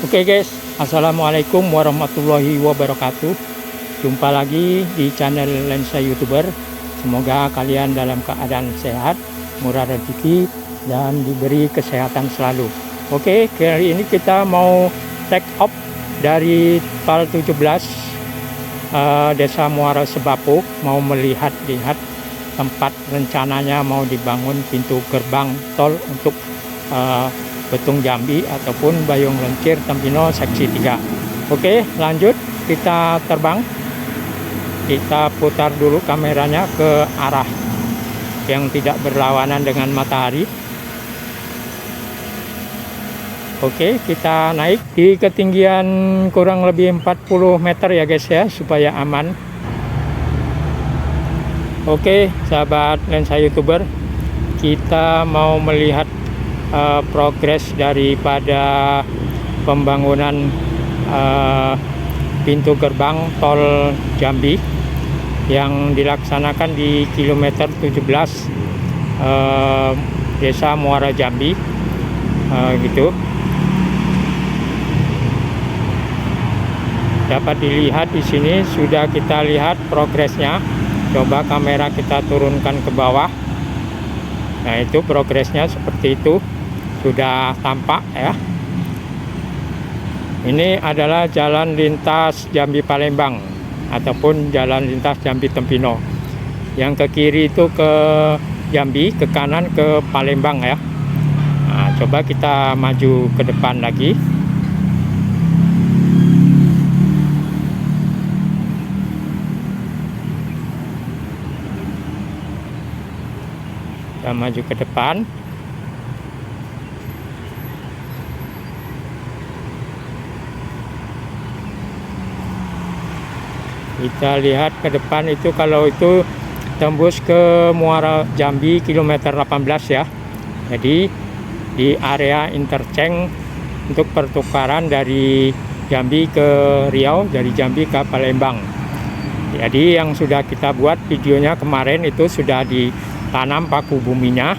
Oke guys, assalamualaikum warahmatullahi wabarakatuh. Jumpa lagi di channel Lensa YouTuber. Semoga kalian dalam keadaan sehat, murah rezeki, dan diberi kesehatan selalu. Oke, kali ini kita mau take off dari Tol 17 Desa Muara Sebapo, mau melihat-lihat tempat rencananya mau dibangun pintu gerbang tol untuk Betung Jambi ataupun Bayung Lencir Tempino seksi 3. Oke, lanjut kita terbang. Kita putar dulu kameranya ke arah yang tidak berlawanan dengan matahari. Oke, kita naik di ketinggian kurang lebih 40 meter ya guys ya, supaya aman. Oke, sahabat Lensa YouTuber, kita mau melihat progres daripada pembangunan pintu gerbang tol Jambi yang dilaksanakan di kilometer 17 Desa Muara Jambi gitu. Dapat dilihat di sini sudah kita lihat progresnya. Coba kamera kita turunkan ke bawah. Nah, itu progresnya seperti itu. Sudah tampak ya. Ini adalah jalan lintas Jambi Palembang ataupun jalan lintas Jambi Tempino. Yang ke kiri itu ke Jambi, ke kanan ke Palembang ya. Nah, coba kita maju ke depan lagi. Kita maju ke depan. Kita lihat ke depan itu, kalau itu tembus ke Muara Jambi kilometer 18 ya. Jadi di area interchange untuk pertukaran dari Jambi ke Riau, dari Jambi ke Palembang. Jadi yang sudah kita buat videonya kemarin itu sudah ditanam paku buminya.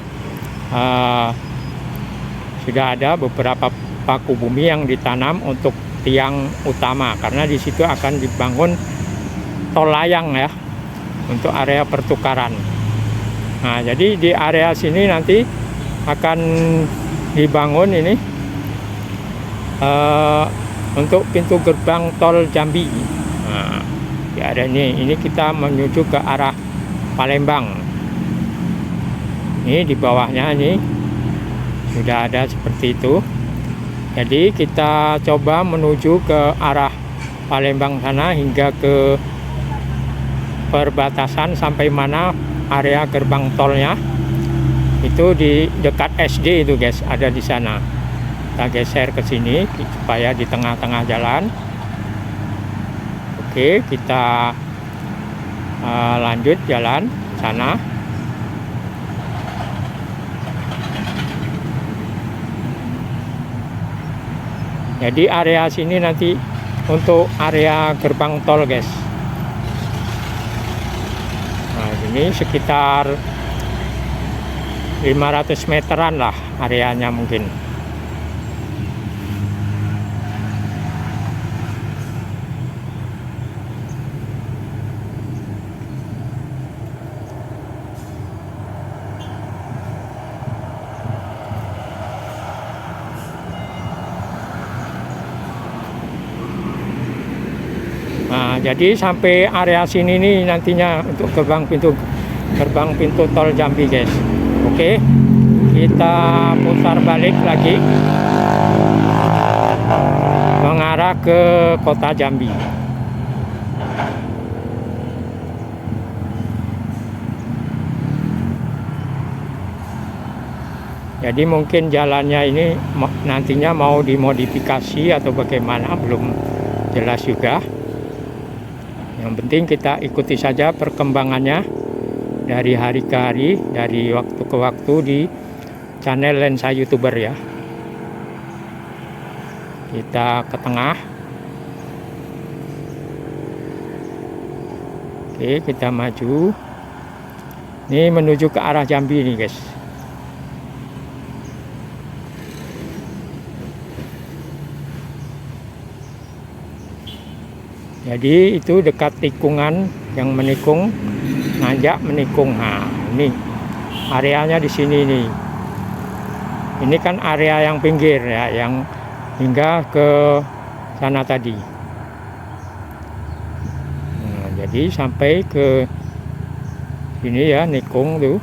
Sudah ada beberapa paku bumi yang ditanam untuk tiang utama, karena di situ akan dibangun tol layang ya untuk area pertukaran. Nah, jadi di area sini nanti akan dibangun ini untuk pintu gerbang tol Jambi. Nah, di area ini kita menuju ke arah Palembang. Ini di bawahnya ini sudah ada seperti itu. Jadi kita coba menuju ke arah Palembang sana hingga ke perbatasan sampai mana area gerbang tolnya. Itu di dekat SD itu guys, ada di sana. Kita geser ke sini supaya di tengah-tengah jalan. Oke, kita lanjut jalan sana. Jadi area sini nanti untuk area gerbang tol guys. Nah, ini sekitar 500 meteran lah areanya mungkin. Nah, jadi sampai area sini nih nantinya untuk gerbang pintu tol Jambi guys. Oke, kita putar balik lagi mengarah ke kota Jambi. Jadi mungkin jalannya ini nantinya mau dimodifikasi atau bagaimana, belum jelas juga. Yang penting kita ikuti saja perkembangannya dari hari ke hari, dari waktu ke waktu di channel Lensa YouTuber ya. Kita ke tengah. Oke, kita maju. Ini menuju ke arah Jambi nih guys. Jadi itu dekat tikungan yang menikung, nanjak menikung. Nah, ini areanya di sini nih. Ini kan area yang pinggir ya, yang hingga ke sana tadi. Nah, jadi sampai ke sini ya, nikung tuh.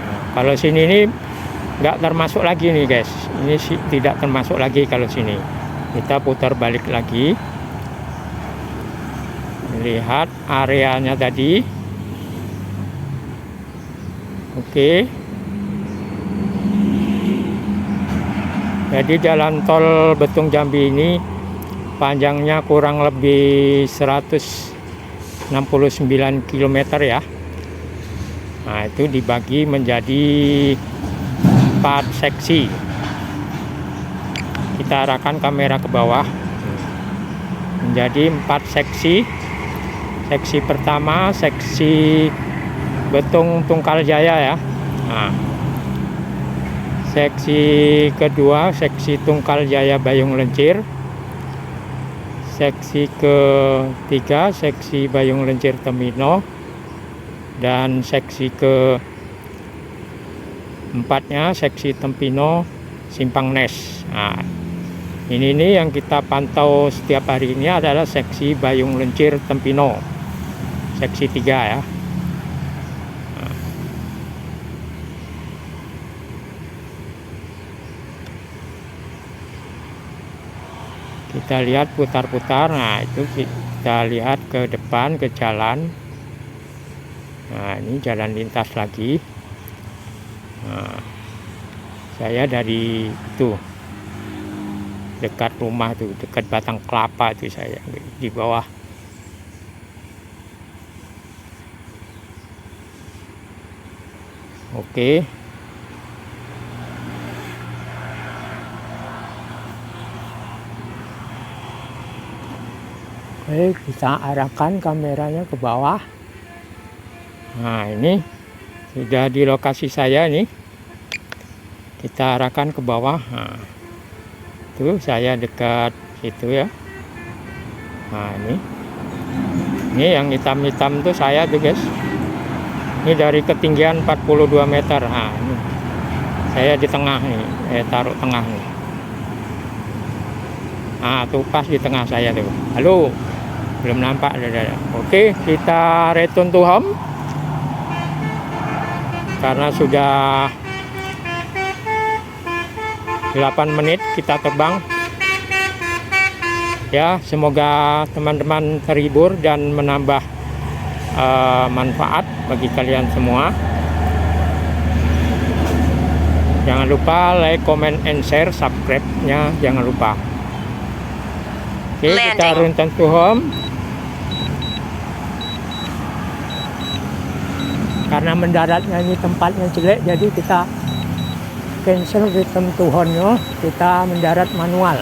Nah, kalau sini ini nggak termasuk lagi nih guys, ini sih tidak termasuk lagi kalau sini. Kita putar balik lagi, lihat areanya tadi. Oke, jadi jalan tol Betung Jambi ini panjangnya kurang lebih 169 km ya. Nah, itu dibagi menjadi 4 seksi. Kita arahkan kamera ke bawah menjadi 4 seksi. Seksi pertama seksi Betung Tungkal Jaya ya. Nah, seksi kedua seksi Tungkal Jaya Bayung Lencir. Seksi ketiga seksi Bayung Lencir Temino. Dan seksi ke empatnya seksi Tempino Simpang Nes. Nah, ini yang kita pantau setiap hari ini adalah seksi Bayung Lencir Tempino, seksi 3 ya. Nah, kita lihat putar-putar. Nah, itu kita lihat ke depan ke jalan. Nah, ini jalan lintas lagi. Nah, saya dari itu dekat rumah tuh, dekat Batang Kelapa itu saya di bawah. Oke. Oke, kita arahkan kameranya ke bawah. Nah, ini sudah di lokasi saya nih. Kita arahkan ke bawah. Nah, itu saya dekat situ ya. Nah, ini yang hitam-hitam tuh saya tuh guys. Ini dari ketinggian 42 meter. Nah, ini saya di tengah nih, taruh tengah nih. Nah, tuh pas di tengah saya tuh. Halo, belum nampak. Oke, kita return to home. Karena sudah 8 menit kita terbang ya, semoga teman-teman terhibur dan menambah manfaat bagi kalian semua. Jangan lupa like, comment, and share, subscribe-nya jangan lupa. Oke, kita return to home. Karena mendaratnya ini tempatnya jelek, jadi kita cancel return to home-nya, kita mendarat manual.